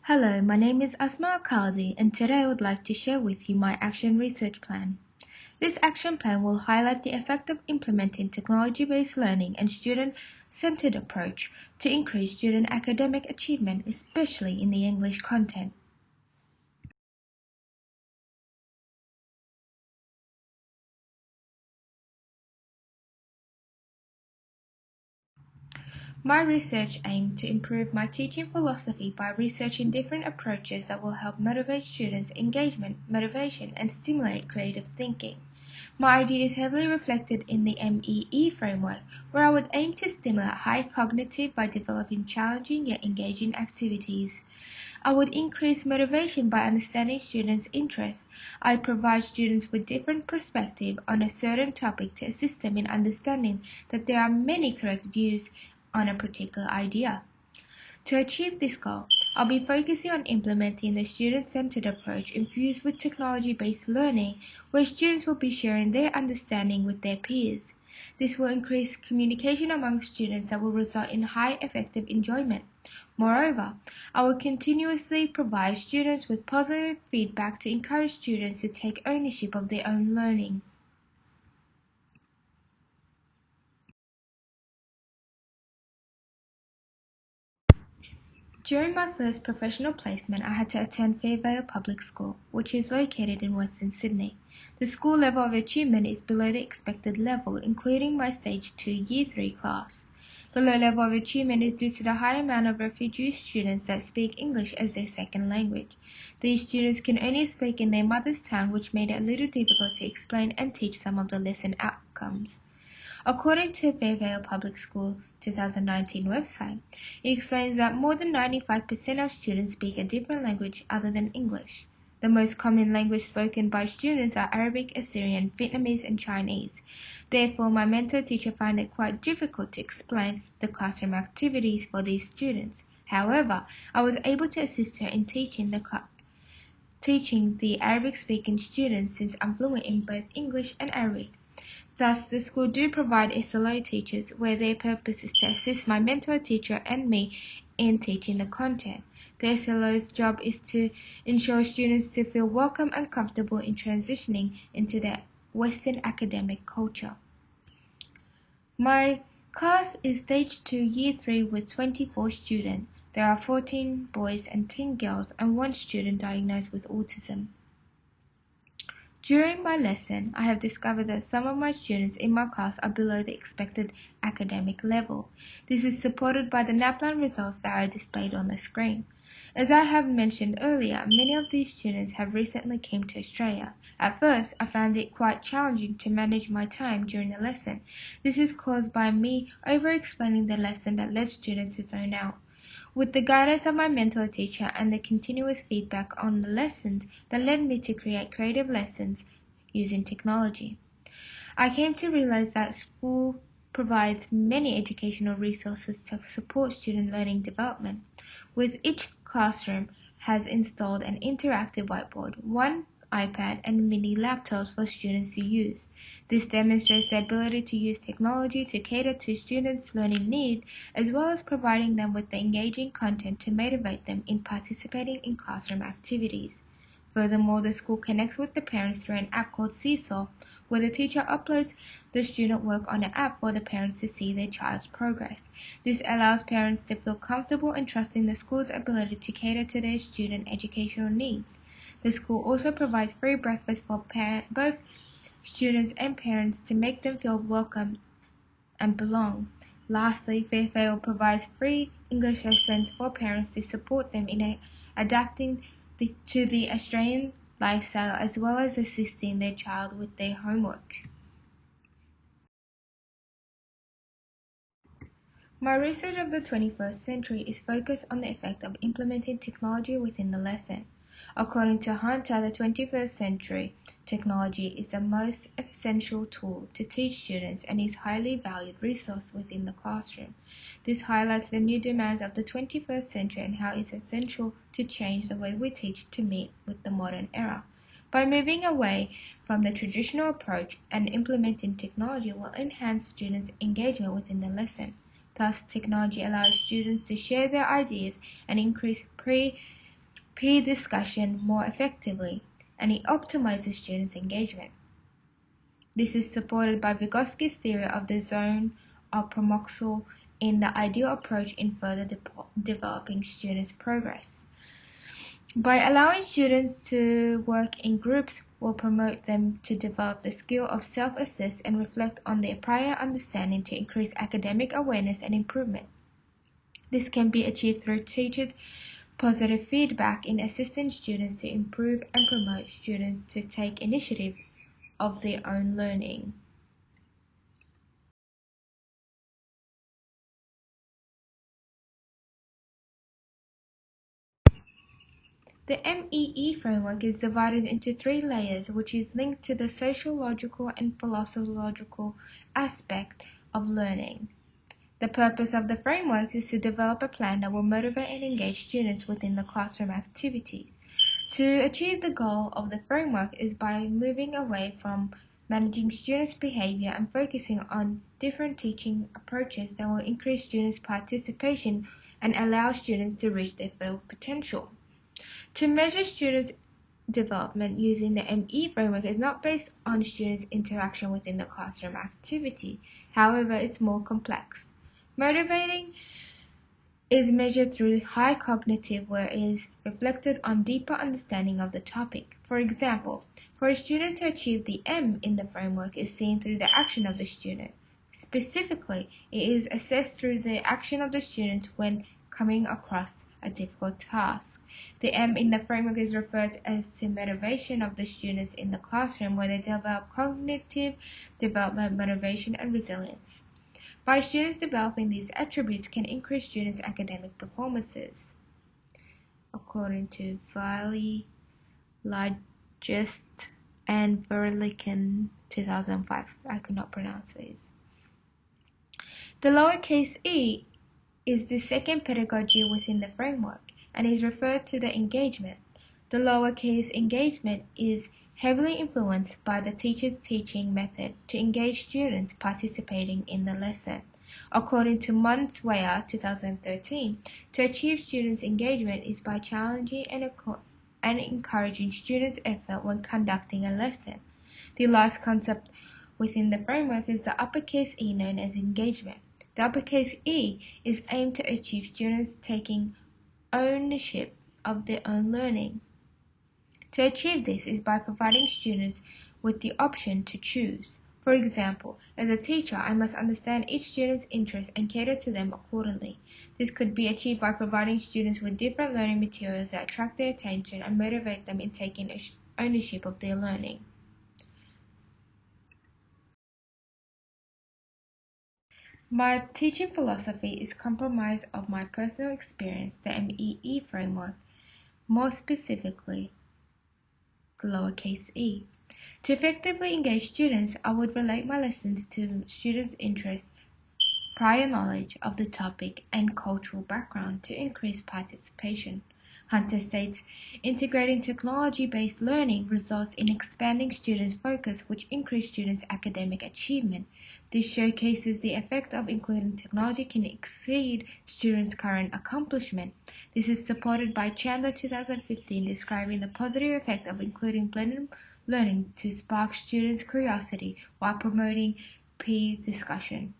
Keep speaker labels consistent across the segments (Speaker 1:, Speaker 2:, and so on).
Speaker 1: Hello, my name is Asma Alkhaldi, and today I would like to share with you my action research plan. This action plan will highlight the effect of implementing technology-based learning and student-centered approach to increase student academic achievement, especially in the English content. My research aimed to improve my teaching philosophy by researching different approaches that will help motivate students' engagement, motivation, and stimulate creative thinking. My idea is heavily reflected in the MEE framework, where I would aim to stimulate high cognitive by developing challenging yet engaging activities. I would increase motivation by understanding students' interests. I provide students with different perspectives on a certain topic to assist them in understanding that there are many correct views on a particular idea. To achieve this goal, I'll be focusing on implementing the student-centered approach infused with technology-based learning, where students will be sharing their understanding with their peers. This will increase communication among students that will result in high effective enjoyment. Moreover, I will continuously provide students with positive feedback to encourage students to take ownership of their own learning. During my first professional placement, I had to attend Fairvale Public School, which is located in Western Sydney. The school level of achievement is below the expected level, including my Stage 2 Year 3 class. The low level of achievement is due to the high amount of refugee students that speak English as their second language. These students can only speak in their mother's tongue, which made it a little difficult to explain and teach some of the lesson outcomes. According to Fairvale Public School 2019 website, it explains that more than 95% of students speak a different language other than English. The most common language spoken by students are Arabic, Assyrian, Vietnamese, and Chinese. Therefore, my mentor teacher found it quite difficult to explain the classroom activities for these students. However, I was able to assist her in teaching the Arabic-speaking students since I'm fluent in both English and Arabic. Thus, the school do provide SLO teachers, where their purpose is to assist my mentor teacher and me in teaching the content. The SLO's job is to ensure students to feel welcome and comfortable in transitioning into the Western academic culture. My class is Stage 2 Year 3 with 24 students. There are 14 boys and 10 girls and 1 student diagnosed with autism. During my lesson, I have discovered that some of my students in my class are below the expected academic level. This is supported by the NAPLAN results that are displayed on the screen. As I have mentioned earlier, many of these students have recently came to Australia. At first, I found it quite challenging to manage my time during the lesson. This is caused by me over-explaining the lesson that led students to zone out. With the guidance of my mentor teacher and the continuous feedback on the lessons that led me to create creative lessons using technology, I came to realize that school provides many educational resources to support student learning development. With each classroom has installed an interactive whiteboard, one iPad, and mini laptops for students to use. This demonstrates the ability to use technology to cater to students' learning needs, as well as providing them with the engaging content to motivate them in participating in classroom activities. Furthermore, the school connects with the parents through an app called Seesaw, where the teacher uploads the student work on the app for the parents to see their child's progress. This allows parents to feel comfortable and trusting the school's ability to cater to their student educational needs. The school also provides free breakfast for both students and parents to make them feel welcome and belong. Lastly, Fairfield provides free English lessons for parents to support them in adapting to the Australian lifestyle, as well as assisting their child with their homework. My research of the 21st century is focused on the effect of implementing technology within the lesson. According to Hunter, the 21st century technology is the most essential tool to teach students and is a highly valued resource within the classroom. This highlights the new demands of the 21st century and how it's essential to change the way we teach to meet with the modern era. By moving away from the traditional approach and implementing technology will enhance students' engagement within the lesson. Thus, technology allows students to share their ideas and increase peer discussion more effectively, and it optimizes students' engagement. This is supported by Vygotsky's theory of the zone of promoxyl in the ideal approach in further developing students' progress. By allowing students to work in groups will promote them to develop the skill of self-assess and reflect on their prior understanding to increase academic awareness and improvement. This can be achieved through teachers' positive feedback in assisting students to improve and promote students to take initiative of their own learning. The MEE framework is divided into three layers, which is linked to the sociological and philosophical aspect of learning. The purpose of the framework is to develop a plan that will motivate and engage students within the classroom activities. To achieve the goal of the framework is by moving away from managing students' behavior and focusing on different teaching approaches that will increase students' participation and allow students to reach their full potential. To measure students' development using the ME framework is not based on students' interaction within the classroom activity. However, it's more complex. Motivating is measured through high cognitive, where it is reflected on deeper understanding of the topic. For example, for a student to achieve the M in the framework is seen through the action of the student. Specifically, it is assessed through the action of the student when coming across a difficult task. The M in the framework is referred as to motivation of the students in the classroom, where they develop cognitive development, motivation, and resilience. By students developing these attributes can increase students' academic performances. According to Wiley, Ligest, and Verliken 2005. I could not pronounce these. The lowercase e is the second pedagogy within the framework and is referred to the engagement. The lowercase engagement is heavily influenced by the teacher's teaching method to engage students participating in the lesson. According to Monswaya 2013, to achieve students' engagement is by challenging and encouraging students' effort when conducting a lesson. The last concept within the framework is the uppercase E, known as engagement. The uppercase E is aimed to achieve students taking ownership of their own learning. To achieve this is by providing students with the option to choose. For example, as a teacher, I must understand each student's interests and cater to them accordingly. This could be achieved by providing students with different learning materials that attract their attention and motivate them in taking ownership of their learning. My teaching philosophy is comprised of my personal experience, the MEE framework, more specifically, the lowercase e. To effectively engage students, I would relate my lessons to students' interests, prior knowledge of the topic, and cultural background to increase participation. Hunter states, integrating technology-based learning results in expanding students' focus, which increase students' academic achievement. This showcases the effect of including technology can exceed students' current accomplishment. This is supported by Chandler 2015, describing the positive effect of including blended learning to spark students' curiosity while promoting peer discussion.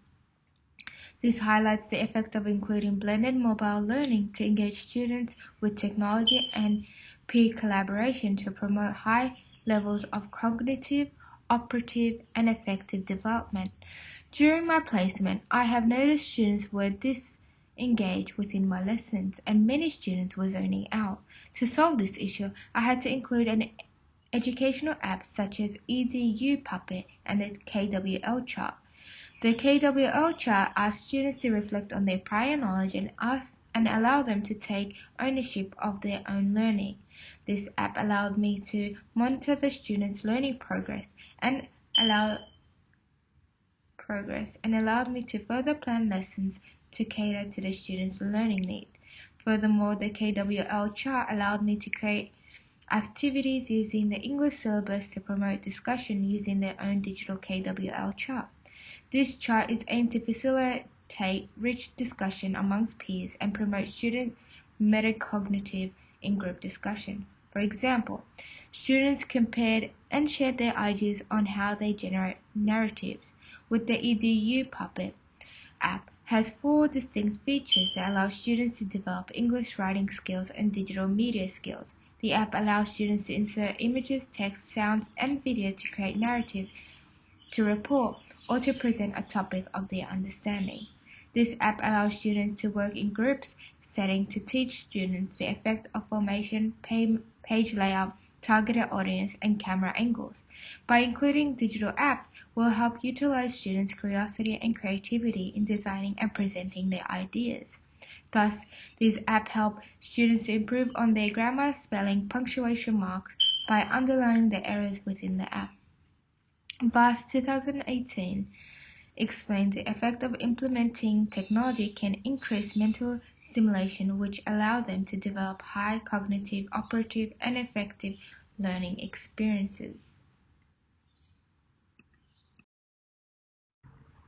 Speaker 1: This highlights the effect of including blended mobile learning to engage students with technology and peer collaboration to promote high levels of cognitive, operative, and effective development. During my placement, I have noticed students were disengaged within my lessons, and many students were zoning out. To solve this issue, I had to include an educational app such as EasyU Puppet and the KWL chart. The KWL chart asks students to reflect on their prior knowledge and allow them to take ownership of their own learning. This app allowed me to monitor the students' learning progress and allowed me to further plan lessons to cater to the students' learning needs. Furthermore, the KWL chart allowed me to create activities using the English syllabus to promote discussion using their own digital KWL chart. This chart is aimed to facilitate rich discussion amongst peers and promote student metacognitive in group discussion. For example, students compared and shared their ideas on how they generate narratives. With the EDU Puppet app has four distinct features that allow students to develop English writing skills and digital media skills. The app allows students to insert images, text, sounds, and video to create narrative, to report, or to present a topic of their understanding. This app allows students to work in groups setting to teach students the effect of formation, page layout, targeted audience, and camera angles. By including digital apps, will help utilize students' curiosity and creativity in designing and presenting their ideas. Thus, these apps help students to improve on their grammar, spelling, punctuation marks by underlining the errors within the app. VAS 2018 explains the effect of implementing technology can increase mental stimulation, which allow them to develop high cognitive, operative, and effective learning experiences.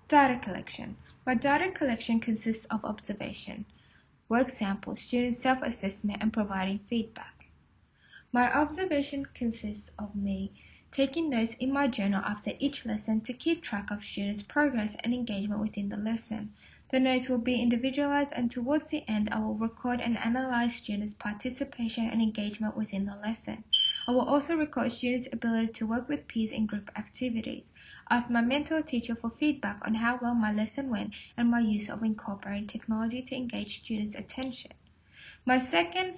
Speaker 1: Data collection. My data collection consists of observation, work samples, student self-assessment, and providing feedback. My observation consists of me taking notes in my journal after each lesson to keep track of students' progress and engagement within the lesson. The notes will be individualized, and towards the end I will record and analyze students' participation and engagement within the lesson. I will also record students' ability to work with peers in group activities. Ask my mentor teacher for feedback on how well my lesson went and my use of incorporating technology to engage students' attention. My second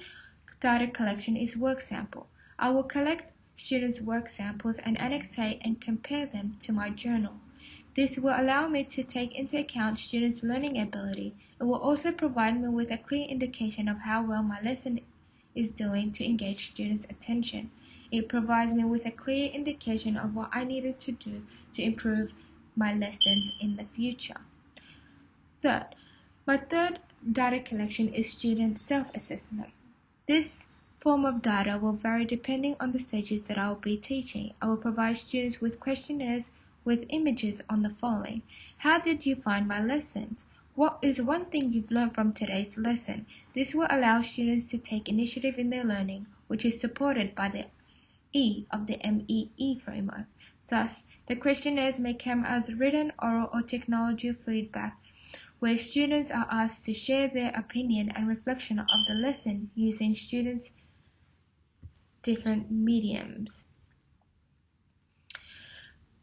Speaker 1: data collection is work sample. I will collect students' work samples and annotate and compare them to my journal. This will allow me to take into account students' learning ability. It will also provide me with a clear indication of how well my lesson is doing to engage students' attention. It provides me with a clear indication of what I needed to do to improve my lessons in the future. My third data collection is student self-assessment. This form of data will vary depending on the stages that I will be teaching. I will provide students with questionnaires with images on the following. How did you find my lessons? What is one thing you've learned from today's lesson? This will allow students to take initiative in their learning, which is supported by the E of the MEE framework. Thus, the questionnaires may come as written, oral, or technology feedback, where students are asked to share their opinion and reflection of the lesson using students' different mediums.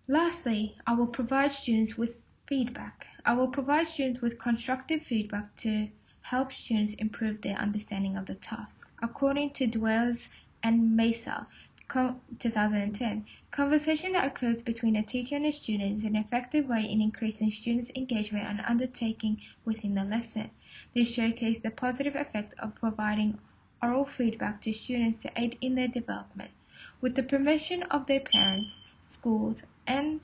Speaker 1: Lastly, I will provide students with feedback. I will provide students with constructive feedback to help students improve their understanding of the task. According to Dwells and Mesa, 2010, conversation that occurs between a teacher and a student is an effective way in increasing students' engagement and undertaking within the lesson. This showcases the positive effect of providing oral feedback to students to aid in their development. With the permission of their parents, schools, and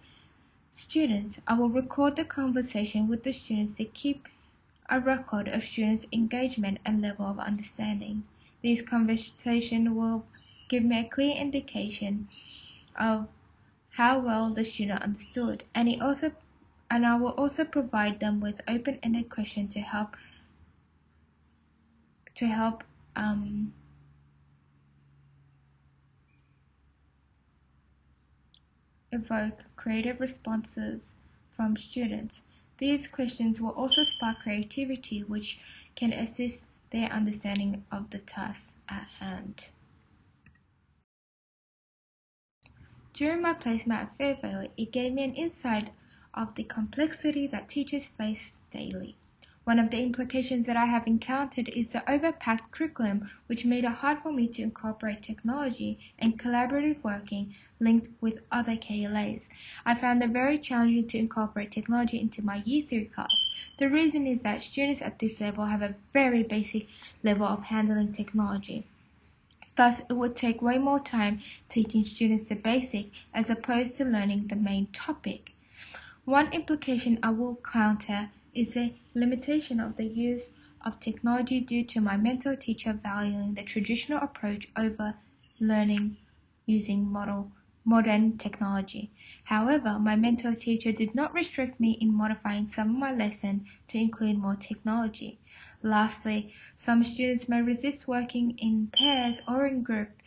Speaker 1: students, I will record the conversation with the students to keep a record of students' engagement and level of understanding. These conversations will give me a clear indication of how well the student understood, and I will also provide them with open-ended questions to help evoke creative responses from students. These questions will also spark creativity, which can assist their understanding of the task at hand. During my placement at Fairvale, it gave me an insight of the complexity that teachers face daily. One of the implications that I have encountered is the overpacked curriculum, which made it hard for me to incorporate technology and collaborative working linked with other KLAs. I found it very challenging to incorporate technology into my Year 3 class. The reason is that students at this level have a very basic level of handling technology. Thus, it would take way more time teaching students the basic as opposed to learning the main topic. One implication I will counter is the limitation of the use of technology due to my mentor teacher valuing the traditional approach over learning using modern technology. However, my mentor teacher did not restrict me in modifying some of my lessons to include more technology. Lastly, some students may resist working in pairs or in groups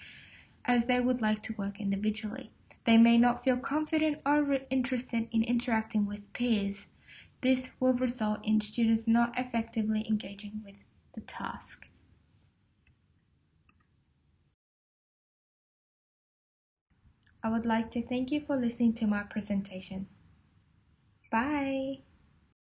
Speaker 1: as they would like to work individually. They may not feel confident or interested in interacting with peers. This will result in students not effectively engaging with the task. I would like to thank you for listening to my presentation. Bye.